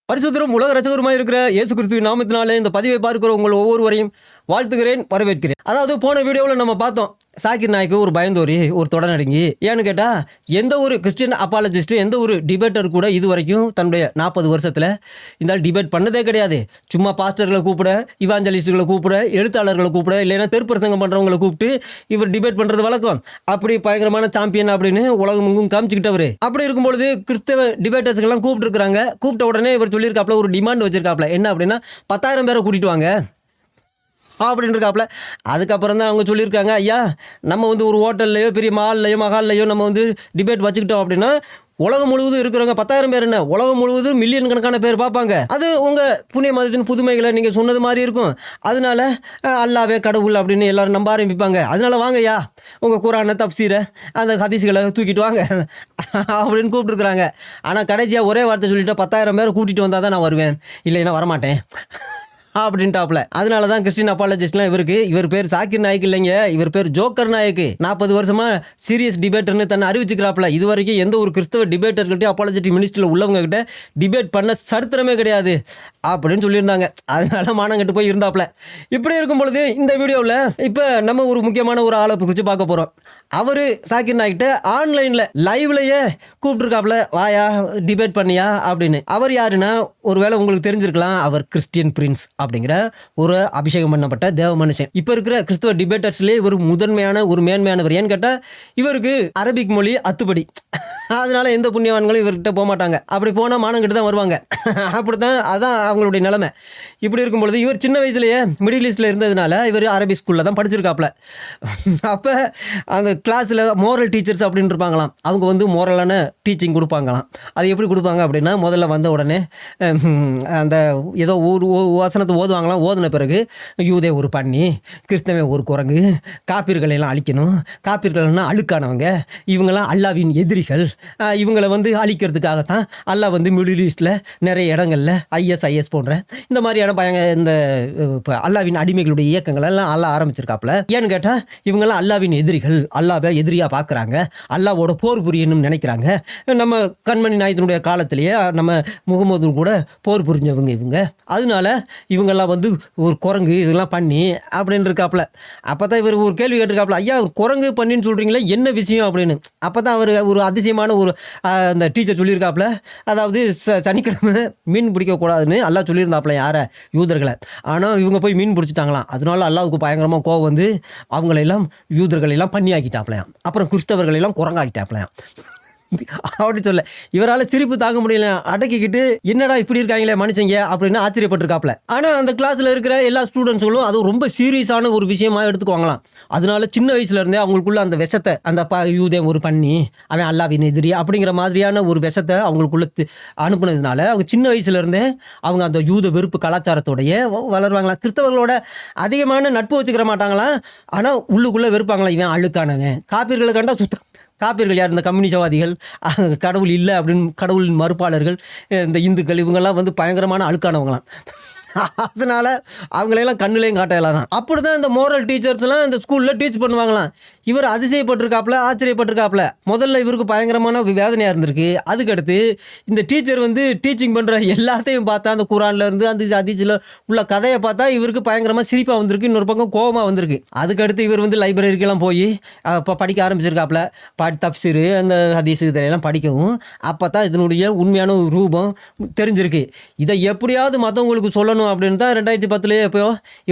பரிசுத்தரும் உலக ரசிகருமாய் இருக்கிற இயேசு கிறிஸ்துவின் நாமத்தினாலே இந்த பதிவை பார்க்கிற உங்கள் ஒவ்வொருவரையும் வாழ்த்துகிறேன், வரவேற்கிறேன். அதாவது போன வீடியோவில் நம்ம பார்த்தோம், சாக்கிர் நாய்க்கு ஒரு பயந்தோரி, ஒரு தொடநடுங்கி. ஏன்னு கேட்டால், எந்த ஒரு கிறிஸ்டியன் அப்பாலஜிஸ்ட்டு, எந்த ஒரு டிபேட்டர் கூட இது வரைக்கும் தன்னுடைய 40 வருஷத்தில் இந்த டிபேட் பண்ணதே கிடையாது. சும்மா பாஸ்டர்களை கூப்பிட, இவாஞ்சலிஸ்டுகளை கூப்பிட, எழுத்தாளர்களை கூப்பிட, இல்லைன்னா தெருப்பிரசங்கம் பண்ணுறவங்களை கூப்பிட்டு இவர் டிபேட் பண்ணுறது வழக்கம். அப்படி பயங்கரமான சாம்பியன் அப்படின்னு உலகம் எங்கும் காமிச்சிக்கிட்டவர். அப்படி இருக்கும்பொழுது கிறிஸ்தவ டிபேட்டர்ஸ்கெல்லாம் கூப்பிட்டுருக்காங்க. கூப்பிட்ட உடனே இவர் சொல்லியிருக்காப்புல, ஒரு டிமாண்ட் வச்சிருக்காப்புல. என்ன அப்படின்னா, 10,000 பேரை கூட்டிட்டு வாங்க அப்படின்னு இருக்காப்புல. அதுக்கப்புறம் தான் அவங்க சொல்லியிருக்காங்க, ஐயா நம்ம வந்து ஒரு ஹோட்டல்லையோ பெரிய மால்லையோ மகால்லையோ நம்ம வந்து டிபேட் வச்சுக்கிட்டோம் அப்படின்னா உலகம் முழுவதும் இருக்கிறவங்க 10,000 பேர் என்ன, உலகம் முழுவதும் மில்லியன் கணக்கான பேர் பார்ப்பாங்க. அது உங்கள் புண்ணிய மதத்தின் புதுமைகளை நீங்கள் சொன்னது மாதிரி இருக்கும். அதனால அல்லாவே கடவுள் அப்படின்னு எல்லாரும் நம்ப ஆரம்பிப்பாங்க. அதனால வாங்கய்யா, உங்கள் குரானை தப்சீரை அந்த ஹதீஸ்களை தூக்கிட்டு வாங்க அப்படின்னு கூப்பிட்டுருக்குறாங்க. ஆனால் கடைசியாக ஒரே வார்த்தை சொல்லிட்டு, 10,000 பேரை கூட்டிகிட்டு வந்தால் தான் நான் வருவேன், இல்லைன்னா வரமாட்டேன் அப்படின்ட்டாப்ல. அதனால தான் கிறிஸ்டின் அப்பாலஜிஸ்ட்லாம் இவர் பேர் சாக்கிர் நாயக் இல்லைங்க, இவர் பேர் ஜோக்கர் நாயக்கு. 40 வருஷமா சீரியஸ் டிபேட்டர்னு தன்னை அறிவிச்சுக்கிறாப்ல. இது வரைக்கும் எந்த ஒரு கிறிஸ்தவ டிபேட்டர்கிட்ட அப்பாலஜெட்டிக் மினிஸ்ட்ரியில் உள்ளவங்க கிட்ட டிபேட் பண்ண சரித்திரமே கிடையாது அப்படின்னு சொல்லியிருந்தாங்க. அதனால மானங்கட்டு போய் இருந்தாப்ல. இப்படி இருக்கும் பொழுது இந்த வீடியோவில் இப்போ நம்ம ஒரு முக்கியமான ஒரு ஆளை குறித்து பார்க்க போகிறோம். அவர் சாக்கிர் நாய்கிட்ட ஆன்லைனில் லைவ்லையே கூப்பிட்டுருக்காப்புல, வாயா டிபேட் பண்ணியா அப்படின்னு. அவர் யாருன்னா, ஒருவேளை உங்களுக்கு தெரிஞ்சிருக்கலாம், அவர் கிறிஸ்டியன் பிரின்ஸ் அப்படிங்கிற ஒரு அபிஷேகம் பண்ணப்பட்ட தேவ மனுஷன். இப்போ இருக்கிற கிறிஸ்தவ டிபேட்டர்ஸ்லேயே இவர் முதன்மையான ஒரு மேன்மையானவர். ஏன்னு கேட்டால், இவருக்கு அரபிக் மொழி அத்துப்படி. அதனால எந்த புண்ணியவான்களும் இவர்கிட்ட போக மாட்டாங்க. அப்படி போனால் மானங்கிட்டு தான் வருவாங்க. அப்படித்தான், அதான் அவங்களுடைய நிலைமை. இப்படி இருக்கும்பொழுது இவர் சின்ன வயசுலேயே மிடில் ஈஸ்டில் இருந்ததுனால இவர் அரபிக் ஸ்கூலில் தான் படிச்சிருக்காப்புல. அப்போ அந்த கிளாஸில் மோரல் டீச்சர்ஸ் அப்படின்னு இருப்பாங்களாம். அவங்க வந்து மோரலான டீச்சிங் கொடுப்பாங்களாம். அது எப்படி கொடுப்பாங்க அப்படின்னா, முதல்ல வந்த உடனே அந்த ஏதோ ஒரு வசனத்தை ஓதுவாங்களாம். ஓதுன பிறகு யூதே ஒரு பண்ணி, கிறிஸ்தவன் ஒரு குரங்கு, காப்பீர்களெல்லாம் அழிக்கணும், காப்பீர்கள்னா அழுக்கானவங்க, இவங்கெல்லாம் அல்லாவின் எதிரிகள், இவங்களை வந்து அழிக்கிறதுக்காகத்தான் அல்லாஹ் வந்து மிடில் ஈஸ்டில் நிறைய இடங்களில் ISIS போன்ற இந்த மாதிரியான இந்த அல்லாவின் அடிமைகளுடைய இயக்கங்கள் எல்லாம் அல்லாஹ் ஆரம்பிச்சிருக்காப்புல. ஏன்னு கேட்டால், இவங்கெல்லாம் அல்லாவின் எதிரிகள், அல்லாவை எதிரியாக பார்க்குறாங்க, அல்லாவோட போர் புரியணும்னு நினைக்கிறாங்க. நம்ம கண்மணி நாயத்தினுடைய காலத்திலேயே நம்ம முகமது கூட போர் புரிஞ்சவங்க இவங்க. அதனால இவங்கெல்லாம் வந்து ஒரு குரங்கு இதெல்லாம் பண்ணி அப்படின்னு இருக்காப்புல. அப்போ தான் இவர் ஒரு கேள்வி கேட்டிருக்காப்புல, ஐயா குரங்கு பண்ணின்னு சொல்கிறீங்களே, என்ன விஷயம் அப்படின்னு. அப்போ தான் அவர் ஒரு அதிசயமான ஒரு அந்த டீச்சர் சொல்லியிருக்காப்புல, அதாவது சனிக்கிழமை மீன் பிடிக்கக்கூடாதுன்னு அல்லாஹ் சொல்லியிருந்தாப்புல யாரை, யூதர்களை. ஆனால் இவங்க போய் மீன் பிடிச்சிட்டாங்களாம். அதனால அல்லாவுக்கு பயங்கரமாக கோவம் வந்து அவங்களெல்லாம் யூதர்களெல்லாம் பண்ணி ஆக்கிட்டாப்லையாம். அப்புறம் கிறிஸ்தவர்களெல்லாம் குரங்காக்கிட்டாப்லையாம் அப்படி சொல்ல இவரால் சிரிப்பு தாங்க முடியல. அடக்கிக்கிட்டு, என்னடா இப்படி இருக்காங்களே மனுஷங்க அப்படின்னு ஆச்சரியப்பட்டிருக்காப்ல. ஆனால் அந்த கிளாஸில் இருக்கிற எல்லா ஸ்டூடெண்ட்ஸுகளும் அது ரொம்ப சீரியஸான ஒரு விஷயமாக எடுத்துக்குவாங்களாம். அதனால சின்ன வயசுலேருந்தே அவங்களுக்குள்ள அந்த விஷத்தை, அந்த யூதன் ஒரு பண்ணி, அவன் அல்லாவின் எதிரி அப்படிங்கிற மாதிரியான ஒரு விஷத்தை அவங்களுக்குள்ள அனுப்புனதுனால அவங்க சின்ன வயசுலேருந்தே அவங்க அந்த யூத வெறுப்பு கலாச்சாரத்தோடைய வளருவாங்களாம். கிறிஸ்தவர்களோட அதிகமான நட்பு வச்சுக்கிற மாட்டாங்களாம். ஆனால் உள்ளுக்குள்ளே வெறுப்பாங்களாம், இவன் அழுக்கானவன். காப்பீர்களை கண்டா சுத்தம். காப்பீர்கள் யார்? இந்த கம்யூனிஸ்டவாதிகள், கடவுள் இல்லை அப்படின்னு கடவுளின் மறுப்பாளர்கள், இந்த இந்துக்கள், இவங்கெல்லாம் வந்து பயங்கரமான அழுக்கானவங்களாம். அதனால் அவங்களையெல்லாம் கண்ணுலையும் காட்டலாம் தான். அப்படி தான் இந்த மோரல் டீச்சர்ஸ்லாம் இந்த ஸ்கூலில் டீச் பண்ணுவாங்களாம். இவர் அதிசயப்பட்டிருக்காப்புல, ஆச்சரியப்பட்டிருக்காப்புல. முதல்ல இவருக்கு பயங்கரமான வேதனையாக இருந்திருக்கு. அதுக்கடுத்து இந்த டீச்சர் வந்து டீச்சிங் பண்ணுற எல்லாத்தையும் பார்த்தா, அந்த குரான்லேருந்து அந்த ஹதீஸில் உள்ள கதையை பார்த்தா இவருக்கு பயங்கரமாக சிரிப்பாக வந்திருக்கு, இன்னொரு பக்கம் கோபமாக வந்திருக்கு. அதுக்கடுத்து இவர் வந்து லைப்ரரிக்கெல்லாம் போய் இப்போ படிக்க ஆரம்பிச்சிருக்காப்புல. தப்சீரு அந்த ஹதீஸு இதெல்லாம் படிக்கவும் அப்போ தான் இதனுடைய உண்மையான ரூபம் தெரிஞ்சிருக்கு. இதை எப்படியாவது மற்றவங்களுக்கு சொல்லணும் அப்படின்னு தான் 2010 எப்போ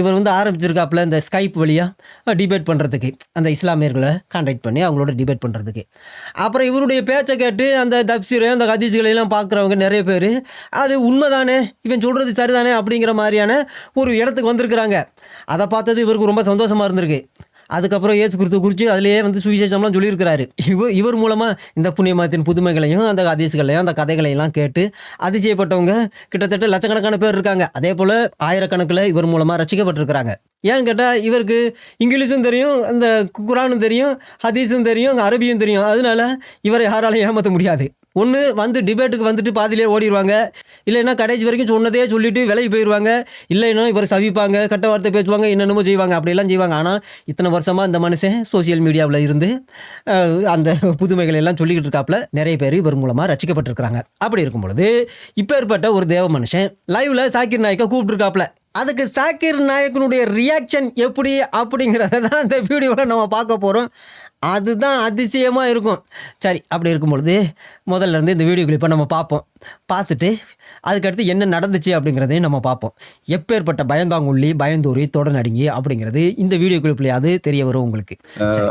இவர் வந்து ஆரம்பிச்சிருக்காப்புல, இந்த ஸ்கைப் வழியாக டிபேட் பண்ணுறதுக்கு, அந்த இஸ்லாமியர்களை கான்டாக்ட் பண்ணி அவங்களோட டிபேட் பண்ணுறதுக்கு. அப்புறம் இவருடைய பேச்சை கேட்டு அந்த தப்சீரை அந்த ஹதீஸ்களெல்லாம் பார்க்குறவங்க நிறைய பேர், அது உண்மைதானே, இவன் சொல்கிறது சரிதானே அப்படிங்கிற மாதிரியான ஒரு இடத்துக்கு வந்திருக்கிறாங்க. அதை பார்த்தது இவருக்கு ரொம்ப சந்தோஷமாக இருந்திருக்கு. அதுக்கப்புறம் இயேசு கிறிஸ்துவ குறித்து அதிலேயே வந்து சுவிசேஷம்லாம் சொல்லியிருக்கிறாரு. இவர் மூலமாக இந்த புண்ணிய மதத்தின் புதுமைகளையும் அந்த ஹதீஸ்களையும் அந்த கதைகளையெல்லாம் கேட்டு அதிசயப்பட்டவங்க கிட்டத்தட்ட லட்சக்கணக்கான பேர் இருக்காங்க. அதே போல் ஆயிரக்கணக்கில் இவர் மூலமாக ரசிக்கப்பட்டிருக்கிறாங்க. ஏன்னு கேட்டால், இவருக்கு இங்கிலீஷும் தெரியும், அந்த குரானும் தெரியும், ஹதீஸும் தெரியும், அரபியும் தெரியும். அதனால இவரை யாராலையும் ஏமாற்ற முடியாது. ஒன்று வந்து டிபேட்டுக்கு வந்துட்டு பாதியிலே ஓடிடுவாங்க, இல்லைன்னா கடைசி வரைக்கும் சொன்னதே சொல்லிட்டு விலகி போயிடுவாங்க, இல்லைன்னா இவர் சவிப்பாங்க, கட்ட வார்த்தை பேசுவாங்க, என்னென்னமோ செய்வாங்க, அப்படியெல்லாம் செய்வாங்க. ஆனால் இத்தனை வருஷமாக இந்த மனுஷன் சோசியல் மீடியாவில் இருந்து அந்த புதுமைகள் எல்லாம் சொல்லிக்கிட்டு இருக்காப்புல நிறைய பேர் இவர் மூலமாக ரசிக்கப்பட்டிருக்கிறாங்க. அப்படி இருக்கும் பொழுது இப்போ ஏற்பட்ட ஒரு தேவ மனுஷன் லைவ்ல சாக்கிர் நாயக்கை கூப்பிட்டுருக்காப்புல. அதுக்கு சாக்கிர் நாயக்கனுடைய ரியாக்ஷன் எப்படி அப்படிங்கிறத தான் இந்த வீடியோவில் நம்ம பார்க்க போகிறோம். அதுதான் அதிசயமாக இருக்கும். சரி, அப்படி இருக்கும் பொழுது முதல்ல இருந்து இந்த வீடியோ கிளிப்பை நம்ம பார்ப்போம். பார்த்துட்டு அதுக்கடுத்து என்ன நடந்துச்சு அப்படிங்கிறதையும் நம்ம பார்ப்போம். எப்பேற்பட்ட பயந்தாங்குள்ளி, பயந்தோரி, தொடநடுங்கி அப்படிங்கிறது இந்த வீடியோ கிளிப்லையாவது தெரிய வரும் உங்களுக்கு.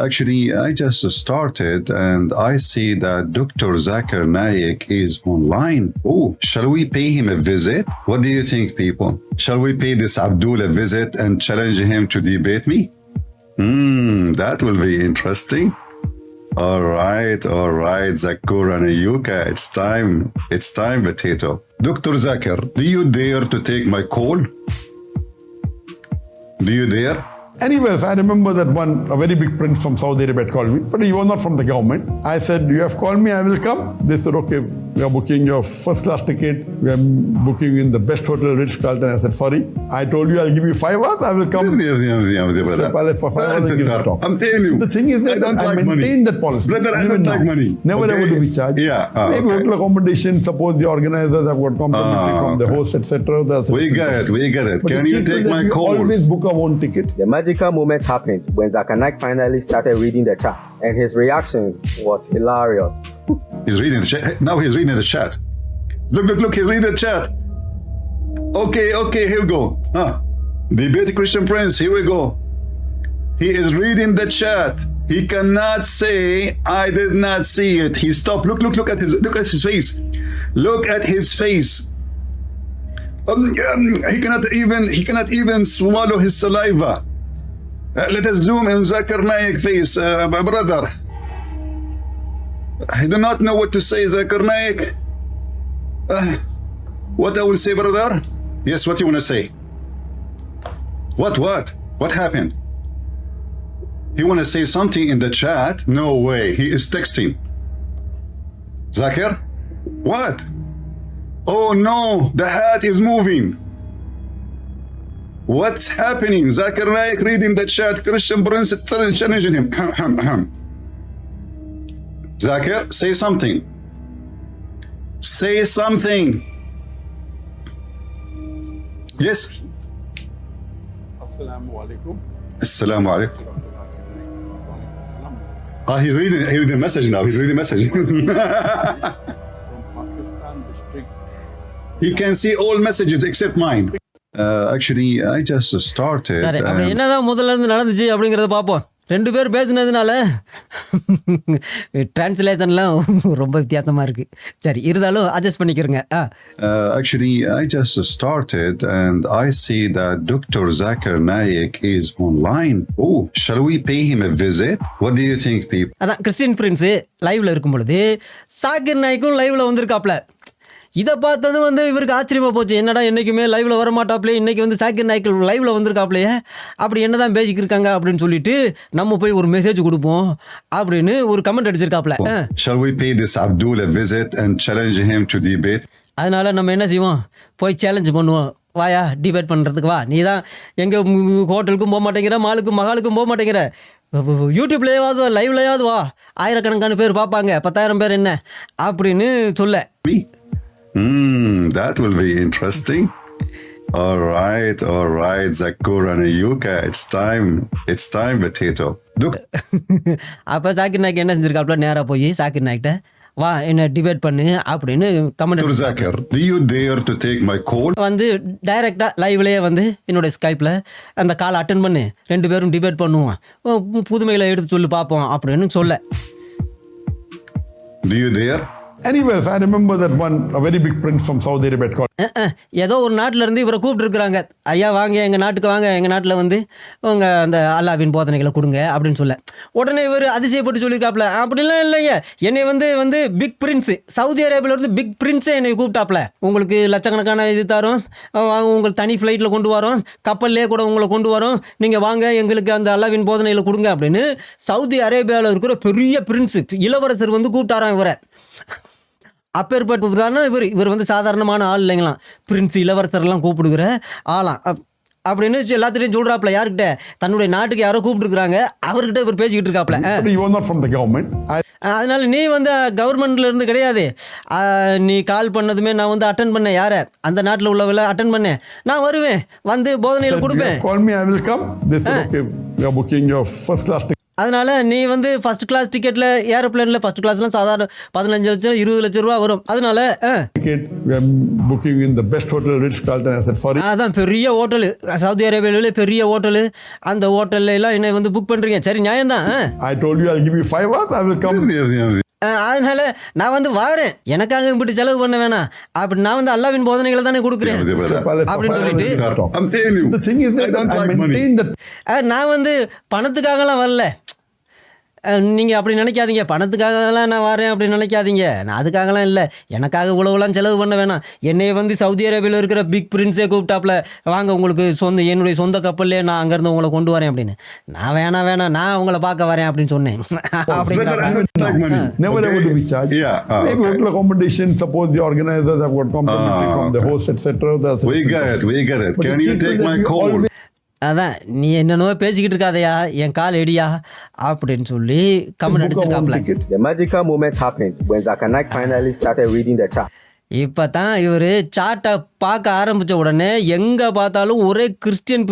Actually, I just started and I see that Dr. Zakir Naik is online. Oh, shall we pay him a visit? What do you think, people? Shall we pay this Abdul a visit and challenge him to debate me? That will be interesting. All right, Zakur and Ayuka, it's time, potato. Dr. Zakir, do you dare to take my call? Do you dare? Anyways, I remember that a very big prince from Saudi Arabia called me, but he was not from the government. I said, you have called me, I will come. They said, okay, we are booking your first class ticket. We are booking in the best hotel, Ritz-Carlton. I said, sorry, I told you I'll give you 5 hours, I will come. Brother. Palace for 5 hours and give a talk. I'm telling you. So the thing is that I maintain that policy. Brother, I don't like money. Never okay? ever do we charge. Yeah. Maybe hotel accommodation, suppose the organizers have got complimentary from the host, etc. We get it. But Can you take my call? Always book our own ticket. The magical moment happened when Zakir Naik finally started reading the chats, and his reaction was hilarious. He's reading the chat. Now he's reading the chat. Look, he's reading the chat. Okay, here we go. Debate Christian Prince, here we go. He is reading the chat. He cannot say, I did not see it. He stopped. Look at his face. Look at his face. He cannot even swallow his saliva. Let us zoom in Zakir Naik face, brother. I do not know what to say, Zakir Naik. What I will say, brother? Yes, what you want to say? What happened? He want to say something in the chat? No way. He is texting. Zakir? What? Oh no, the hat is moving. What's happening? Zakir Naik reading the chat. Christian Prince challenging him. Zakir, say something. Say something. Yes. Assalamu alaikum. Assalamu alaikum. He's reading the message now. He's reading the message. From Pakistan district. He can see all messages except mine. Actually, I just started. சரி, அப்படி என்னதான் முதல்ல இருந்து நடந்துச்சு அப்படிங்கிறத பார்ப்போம். 2 பேர் பேசுனதுனால டிரான்ஸ்லேஷன்லாம் ரொம்ப வித்தியாசமாக இருக்குது. சரி, இருந்தாலும் அட்ஜஸ்ட் பண்ணிக்கிறேங்க. Actually, I just started and I see that Dr. Zakir Naik is online. Oh, shall we pay him a visit? What do you think, people? அதான் கிறிஸ்டின் பிரின்ஸு லைவில் இருக்கும் பொழுது சாக்கிர் நாய்க்கும் லைவில் வந்திருக்காப்ல. இதை பார்த்தது இவருக்கு ஆச்சரியமாக போச்சு. என்னடா என்றைக்குமே லைவில் வரமாட்டாப்லையே, இன்றைக்கி சாக்கிர் நாய்க்கு லைவில் வந்திருக்காப்லையே, அப்படி என்ன தான் பேசிக்கிருக்காங்க அப்படின்னு சொல்லிட்டு நம்ம போய் ஒரு மெசேஜ் கொடுப்போம் அப்படின்னு ஒரு comment அடிச்சிருக்காப்ல. Shall we pay this Abdul a visit and challenge him to debate? அதனால் நம்ம என்ன செய்வோம், போய் சேலஞ்ச் பண்ணுவோம். வாயா டிபேட் பண்ணுறதுக்கு வா, நீ தான் எங்கள் ஹோட்டலுக்கும் போக மாட்டேங்கிற, மாலுக்கும் மகாலுக்கும் போக மாட்டேங்கிற, யூடியூப்லேயாவது லைவ்லையாவது வா, ஆயிரக்கணக்கான பேர் பார்ப்பாங்க, 10,000 பேர் என்ன அப்படின்னு சொல்ல. That will be interesting. All right, Zakur and Ayuka, it's time, potato. அப்போ சாக்கிர் நாய்க்கு என்ன செஞ்சிருக்காப்ல, நேராக போய் சாக்கிர் நாய்கிட்ட வா என்ன டிபேட் பண்ணு அப்படின்னு comment. Zakir, do you dare to take my call? டைரெக்டாக லைவ்லேயே என்னோட ஸ்கைப்பில் அந்த கால் அட்டன் பண்ணு, 2 பேரும் டிபேட் பண்ணுவோம், புதுமைகளை எடுத்து சொல்லி பார்ப்போம் அப்படின்னு சொல்ல. Do you dare? Anyways, I remember that a very big prince from Saudi Arabia called. ஏதோ ஒரு நாட்டில் இருந்து இவரை கூப்பிட்டுருக்குறாங்க. ஐயா வாங்க, எங்கள் நாட்டுக்கு வாங்க, எங்கள் நாட்டில் உங்கள் அந்த அல்லாவின் போதனைகளை கொடுங்க அப்படின்னு சொல்ல. உடனே இவர் அதிசயப்பட்டு சொல்லியிருக்காப்புல, அப்படிலாம் இல்லைங்க, என்னை பிக் பிரின்ஸு, சவுதி அரேபியாவிலேருந்து பிக் பிரின்ஸே என்னை கூப்பிட்டாப்புல, உங்களுக்கு லட்சக்கணக்கான இது தரோம், உங்கள் தனி ஃப்ளைட்டில் கொண்டு வரோம், கப்பல்லே கூட உங்களை கொண்டு வரோம், நீங்கள் வாங்க எங்களுக்கு அந்த அல்லாவின் போதனைகளை கொடுங்க அப்படின்னு சவுதி அரேபியாவில் இருக்கிற பெரிய பிரின்ஸு இளவரசர் கூப்பிட்டாராம் இவரை. அப்பேற்பட்டதான இவர் வந்து சாதாரணமான ஆள் இல்லைங்களாம். பிரின்ஸ் இளவரசர்லாம் கூப்பிடுகிற ஆளாம் அப்படின்னு எல்லாத்திட்டையும் சொல்கிறாப்புல. யார்கிட்ட? தன்னுடைய நாட்டுக்கு யாரோ கூப்பிட்டுருக்குறாங்க, அவர்கிட்ட இவர் பேசிக்கிட்டு இருக்காப்புல. But you are not from the government. அதனால நீ வந்து கவர்மெண்ட்ல இருந்து கிடையாது. நீ கால் பண்ணதுமே நான் வந்து அட்டன் பண்ணேன். யாரை? அந்த நாட்டில் உள்ளவங்கள அட்டன் பண்ணேன். நான் வருவேன், வந்து போதனையில் கொடுப்பேன். Call me, I will come. They said, okay, we are booking your first class ticket. அதனால நீ வந்து ஃபர்ஸ்ட் கிளாஸ் டிக்கெட்டில் ஏரோப்ளேனில் ஃபர்ஸ்ட் கிளாஸ்லாம் சாதாரண 15 லட்சம் 20 லட்சம் ரூபா வரும். அதனால Ticket, we are booking in the best hotel, Ritz-Carlton. I said, sorry. அதான் பெரிய ஹோட்டலு, சவுதி அரேபியாவில் பெரிய ஹோட்டலு. அந்த ஹோட்டல்ல எல்லாம் என்னை வந்து புக் பண்ணுறீங்க. சரி, நியாயம்தான். I told you I'll give you 5 hours, I will come. அதனால நான் வந்து வாரேன், எனக்காக இப்படி செலவு பண்ண வேணாம். அப்படி நான் வந்து அல்லாவின் போதனைகளை தானே கொடுக்குறேன் அப்படின்னு சொல்லிட்டு I'm telling you, The thing is that I don't I like money. maintain that. நான் வந்து பணத்துக்காகலாம் வரல. நீங்கள் அப்படி நினைக்காதீங்க. பணத்துக்காகலாம் நான் வரேன் அப்படின்னு நினைக்காதீங்க. நான் அதுக்காகலாம் இல்லை. எனக்காக உழவுலாம் செலவு பண்ண வேணாம். என்னைய வந்து சவுதி அரேபியாவில் இருக்கிற பிக் பிரின்ஸே கூப்பிட்டாப்புல, வாங்க உங்களுக்கு என்னுடைய சொந்த கப்பல்லே நான் அங்கேருந்து உங்களை கொண்டு வரேன் அப்படின்னு. நான் வேணாம் நான் உங்களை பார்க்க வரேன் அப்படின்னு சொன்னேன். Brother, I don't like money. Never Okay? ever do we charge. Yeah. Maybe Okay. hotel accommodation, suppose the organizers have got complimentary from the host, etc. That's We get it. But Can the you secret take that my we call? always- அதான் நீ என்னென்னோ பேசிக்கிட்டு இருக்காதையா, என் கால் எடியா அப்படின்னு சொல்லி comment book our own அடிச்சிருக்காப்புல. ticket. The magical moment happened when Zakir Naik finally started reading the chart. இப்போ தான் இவர் சார்ட்டை பார்க்க ஆரம்பித்த உடனே எங்கே பார்த்தாலும் ஒரே கிறிஸ்டியன்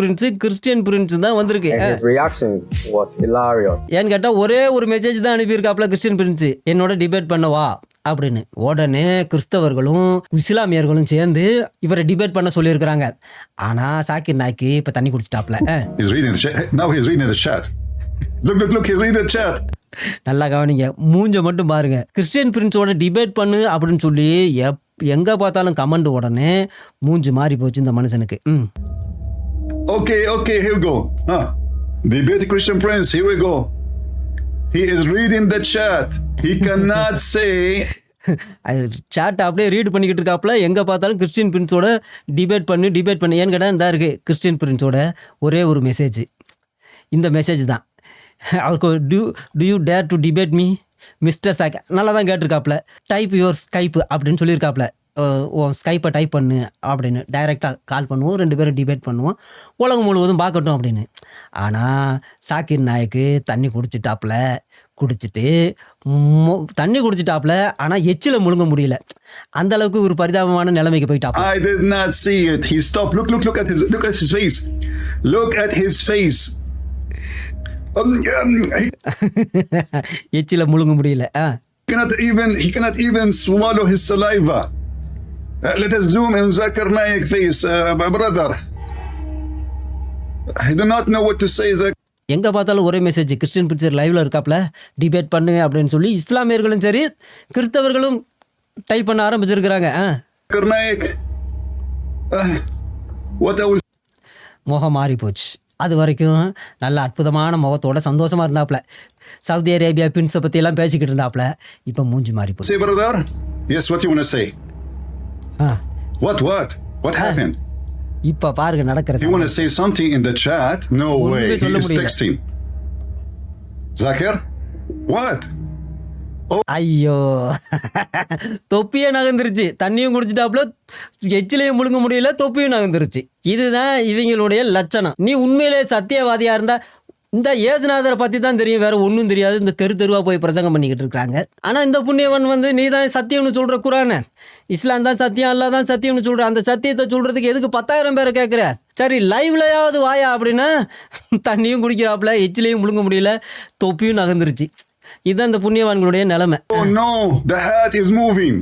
பிரின்ஸ் தான் வந்திருக்கு. And his reaction was hilarious. ஏன்னு கேட்டால் ஒரே ஒரு மெசேஜ் தான் அனுப்பியிருக்காப்புல கிறிஸ்டியன் பிரின்ஸு, என்னோட டிபேட் பண்ணவா அப்படின்னு. உடனே கிறிஸ்தவர்களும் இஸ்லாமியர்களும் சேர்ந்து இவரை டிபேட் பண்ண சொல்லியிருக்கிறாங்க. ஆனால் சாக்கிர் நாய்க்கு இப்போ தண்ணி குடிச்சிட்டாப்புல. He's reading the chat. Now he's reading the chat. Look, he's reading the chat. நல்லா கவனிங்க, மூஞ்ச மட்டும் பாருங்க. கிறிஸ்டியன் பிரின்ஸோட டிபேட் பண்ணு அப்படின்னு சொல்லி எங்கே பார்த்தாலும் கமெண்ட். உடனே மூஞ்சி மாறி போச்சு இந்த மனுஷனுக்கு. Okay, here we go. Debate Christian Prince, here we go. He is reading the chat. He cannot say. சாட்டை அப்படியே ரீட் பண்ணிக்கிட்டு இருக்காப்புல. எங்கே பார்த்தாலும் கிறிஸ்டியன் பிரின்ஸோட டிபேட் பண்ணு. ஏன்னு கேட்டால் இந்த இருக்குது கிறிஸ்டியன் பிரின்ஸோட ஒரே ஒரு மெசேஜ். இந்த மெசேஜ் தான் அவருக்கு. Do you dare to debate me mister சாக். நல்லா தான் கேட்டிருக்காப்புல. டைப் யுவர் ஸ்கைப் அப்படின்னு சொல்லியிருக்காப்புல. ஸ்கைப்பை டைப் பண்ணு அப்படின்னு டைரெக்டாக கால் பண்ணுவோம், 2 பேரும் டிபேட் பண்ணுவோம், உலகம் முழுவதும் பார்க்கட்டும் அப்படின்னு. ஆனால் சாக்கிர் நாயக்கு தண்ணி குடிச்சிட்டாப்புல. ஆனால் எச்சில முழுங்க முடியல. அந்த அளவுக்கு ஒரு பரிதாபமான நிலைமைக்கு போயிட்டாப்புல. I did not see it. He stopped. Look at his face. Look at his face. எச்சில முழுங்க முடியல. He cannot even swallow his saliva. Let us zoom in Zakir Naik face, brother. I do not know what to say. எங்கே பார்த்தாலும் ஒரே message. Christian Prince லைவ்ல இருக்காப்புல, debate பண்ணுங்க அப்படின்னு சொல்லி இஸ்லாமியர்களும் சரி கிறிஸ்தவர்களும் டைப் பண்ண ஆரம்பிச்சிருக்கிறாங்க. Zakir Naik. What I was. முகம் மாறி போச்சு. அது வரைக்கும் நல்ல அற்புதமான முகத்தோட சந்தோஷமா இருந்தாப்புல. சவுதி அரேபியா பிரின்ஸை பற்றி எல்லாம் பேசிக்கிட்டு இருந்தாப்புல. இப்போ மூஞ்சி மாறி போச்சு. Say, brother. Yes, what you want to say? What happened? இப்போ பாருங்க நடக்கிற. You want to say something in the chat? No way. He is texting. Zakir? What? ஐயோ, தொப்பியே நகர்ந்துருச்சு. தண்ணியும் குடிச்சிட்டாப்புல, எச்சிலையும் முழுங்க முடியல, தொப்பியும் நகர்ந்துருச்சு. இதுதான் இவங்களுடைய லட்சணம். நீ உண்மையிலே சத்தியவாதியா இருந்தா இந்த ஏசுநாதரை பற்றி தான் தெரியும், வேற ஒன்றும் தெரியாது. இந்த தெருவாக போய் பிரசங்கம் பண்ணிக்கிட்டு இருக்காங்க. ஆனால் இந்த புண்ணியவன் வந்து நீ தான் சத்தியம்னு சொல்கிற குரானை, இஸ்லாம் தான் சத்தியம், அல்லா தான் சத்தியம்னு சொல்கிற அந்த சத்தியத்தை சொல்கிறதுக்கு எதுக்கு 10,000 பேரை கேட்குற? சரி லைவ்லையாவது வாயா அப்படின்னா தண்ணியும் குடிக்கிறாப்புல, எச்சிலையும் முழுங்க முடியல, தொப்பியும் நகர்ந்துருச்சு. இதுதான் இந்த புண்ணியவான்களுடைய நிலைமை. Oh no, the hat is moving.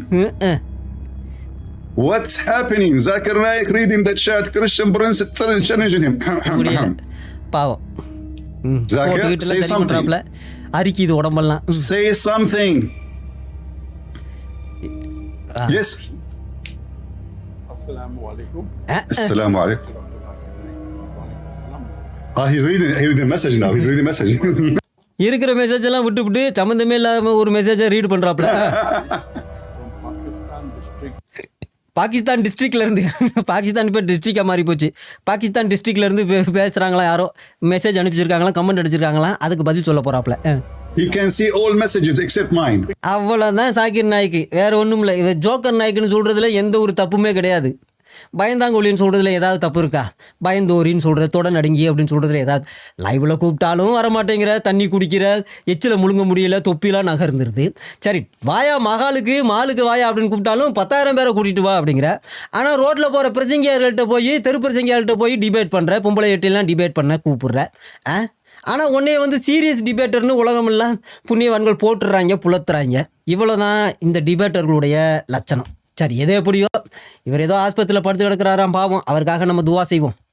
What's happening? Zakir Naik reading the chat. Christian Prince challenging him. பாவம். Zakir, say something. அரிக்குது உடம்பெல்லாம். Say something. Yes. Assalamu alaikum. Assalamu alaikum. He's reading the message now. He's reading the message. இருக்கிற message எல்லாம் விட்டு சம்மந்தமே இல்லாம ஒரு மெசேஜை read பண்றாப்ல. Pakistan டிஸ்ட்ரிக்ட்ல இருந்து, பாகிஸ்தான் இப்போ டிஸ்ட்ரிக்டா மாறி போச்சு. பாகிஸ்தான் டிஸ்ட்ரிக்ட்ல இருந்து பேசுறாங்களா, யாரோ மெசேஜ் அனுப்பிச்சிருக்காங்களா, கமெண்ட் அடிச்சிருக்காங்களா, அதுக்கு பதில் சொல்ல போறாப்ல. He can see all messages except mine. அவ்வளோதான் சாக்கிர் நாய்க்கு, வேற ஒன்றும் இல்லை. இவன் ஜோக்கர் நாய்க்குன்னு சொல்கிறதுல எந்த ஒரு தப்புமே கிடையாது. பயந்தாங்கொழின்னு சொல்கிறதுல ஏதாவது தப்பு இருக்கா? பயந்தோரின்னு சொல்கிற, தொட நடுங்கி அப்படின்னு சொல்கிறதுல ஏதாவது? லைவில் கூப்பிட்டாலும் வரமாட்டேங்கிற, தண்ணி குடிக்கிற, எச்சில் முழுங்க முடியல, தொப்பிலாம் நகர்ந்துருது. சரி, வாயா மகாலுக்கு மாலுக்கு வாயா அப்படின்னு கூப்பிட்டாலும் 10,000 பேரை கூட்டிகிட்டு வா அப்படிங்கிற. ஆனால் ரோட்டில் போகிற பிரசங்கியார்கள்ட்ட போய், தெரு பிரசங்கியார்கள்ட்ட போய் டிபேட் பண்ணுற, பொம்பளை எட்டிலாம் டிபேட் பண்ண கூப்பிட்ற. ஆனால் உன்னைய வந்து சீரியஸ் டிபேட்டர்னு உலகமெல்லாம் புண்ணியவான்கள் போட்டுடுறாங்க, புலத்துறாங்க. இவ்வளோதான் இந்த டிபேட்டர்களுடைய லட்சணம். சரி, எது எப்படியோ, இவர் ஏதோ ஆஸ்பத்திரியில் படுத்து கிடக்கிறாராம், பாவம். அவருக்காக நம்ம துவா செய்வோம்.